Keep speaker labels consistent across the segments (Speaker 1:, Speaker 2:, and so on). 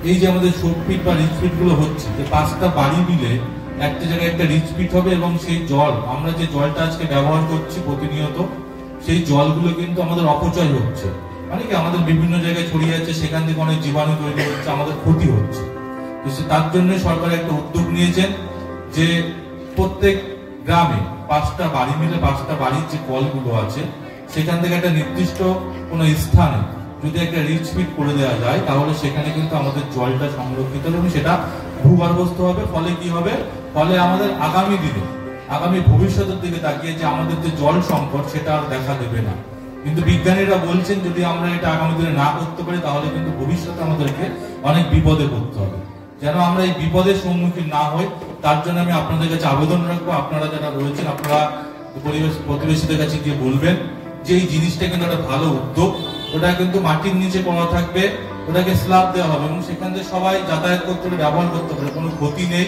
Speaker 1: এই যে আমাদের শোকপিট বা রিচপিট গুলো হচ্ছে, যে 5টা বাড়ি মিলে একটা জায়গায় একটা রিচপিট হবে, এবং সেই জল, আমরা যে জলটা আজকে ব্যবহার করছি প্রতিনিয়ত, সেই জলগুলো কিন্তু আমাদের অপচয় হচ্ছে, মানে কি আমাদের বিভিন্ন জায়গায় ছড়িয়ে যাচ্ছে, সেখান থেকে অনেক জীবাণু তৈরি হচ্ছে, আমাদের ক্ষতি হচ্ছে। তো তার জন্য সরকার একটা উদ্যোগ নিয়েছেন যে প্রত্যেক গ্রামে 5টা বাড়ি মিলে, 5টা বাড়ির যে কলগুলো আছে সেখান থেকে একটা নির্দিষ্ট কোনো স্থানে যদি একটা রিচপিট করে দেওয়া যায়, তাহলে সেখানে কিন্তু আমাদের জলটা সংরক্ষিত হবে এবং সেটা ভূগর্ভস্থ হবে। ফলে কি হবে, ফলে আমাদের আগামী দিনে, আগামী ভবিষ্যতের দিকে তাকিয়ে যে আমাদের যে জল সংকট সেটা আর দেখা দেবে না। কিন্তু বিজ্ঞানীরা বলছেন যদি আমরা এটা আগামী দিনে না করতে পারি, তাহলে কিন্তু ভবিষ্যতে আমাদেরকে অনেক বিপদে পড়তে হবে। যেন আমরা এই বিপদের সম্মুখীন না হই, তার জন্য আমি আপনাদের কাছে আবেদন রাখবো, আপনারা যারা রয়েছেন আপনারা প্রতিবেশীদের কাছে গিয়ে বলবেন যে এই জিনিসটা কিন্তু একটা ভালো উদ্যোগ, ওটা কিন্তু মাটির নিচে করা থাকবে, ওটাকে স্ল্যাব দেওয়া হবে এবং সেখান থেকে সবাই যাতায়াত করতে পারে, ব্যবহার করতে পারে, কোনো ক্ষতি নেই।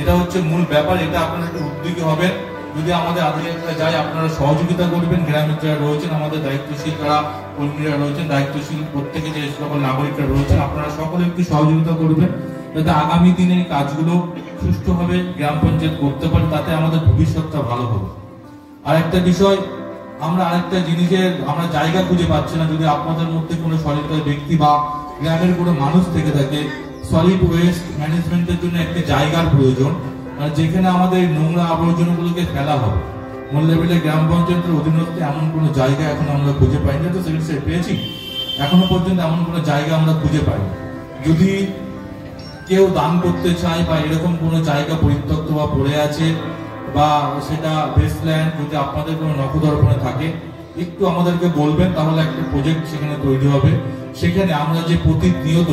Speaker 1: এটা হচ্ছে মূল ব্যাপার, এটা আপনারা একটু উদ্যোগী হবেন। যদি আমাদের আধিকারিকরা যায়, আপনারা সহযোগিতা করবেন, গ্রামের যারা রয়েছেন, আমাদের দায়িত্বশীল যারা কর্মীরা রয়েছেন, দায়িত্বশীল প্রত্যেকে যে সকল নাগরিকরা রয়েছেন, আপনারা সকলে একটু সহযোগিতা করবেন যাতে আগামী দিনে এই কাজগুলো সুষ্ঠুভাবে গ্রাম পঞ্চায়েত করতে পারে, তাতে আমাদের ভবিষ্যৎটা ভালো হবে। আর একটা বিষয়, আমরা আরেকটা জিনিসের আমরা জায়গা খুঁজে পাচ্ছি না। যদি আপনাদের মধ্যে কোনো সরকারি ব্যক্তি বা গ্রামের কোনো মানুষ থেকে থাকে, সলিড ওয়েস্ট ম্যানেজমেন্টের জন্য একটি জায়গার প্রয়োজন, যেখানে আমাদের নোংরা আবর্জনাগুলোকে ফেলা হবে। মূল্যবেলে গ্রাম পঞ্চায়েতের অধীনস্থ এমন কোনো জায়গা এখন আমরা খুঁজে পাইনি, তো সেটা পেয়েছি, এখনো পর্যন্ত এমন কোনো জায়গা আমরা খুঁজে পাইনি। যদি কেউ দান করতে চায় বা এরকম কোনো জায়গা পরিত্যক্ত বা পড়ে আছে বা সেটা বেসল্যান্ড, যদি আপনাদের কোনো নখদর্পণে থাকে একটু আমাদেরকে বলবেন, তাহলে একটা প্রজেক্ট সেখানে তৈরি হবে। সেখানে আমরা যে প্রতিনিয়ত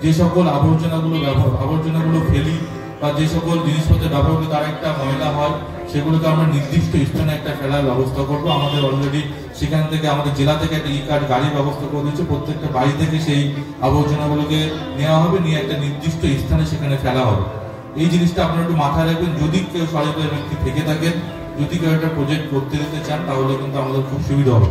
Speaker 1: যে সকল আবর্জনাগুলো ফেলি বা যে সকল জিনিসপত্র ব্যবহার করি, তার একটা ময়লা হয়, সেগুলোকে আমরা নির্দিষ্ট স্থানে একটা ফেলার ব্যবস্থা করব। আমাদের অলরেডি সেখান থেকে আমাদের জেলা থেকে একটা ই-কার্ড গাড়ির ব্যবস্থা করে দিচ্ছে, প্রত্যেকটা বাড়ি থেকে সেই আবর্জনাগুলোকে নেওয়া হবে, নিয়ে একটা নির্দিষ্ট স্থানে সেখানে ফেলা হবে। এই জিনিসটা আপনারা একটু মাথায় রাখবেন। যদি কেউ সরকারি ব্যক্তি থেকে থাকেন, যদি কেউ একটা প্রজেক্ট করতে দিতে চান, তাহলে কিন্তু আমাদের খুব সুবিধা হবে।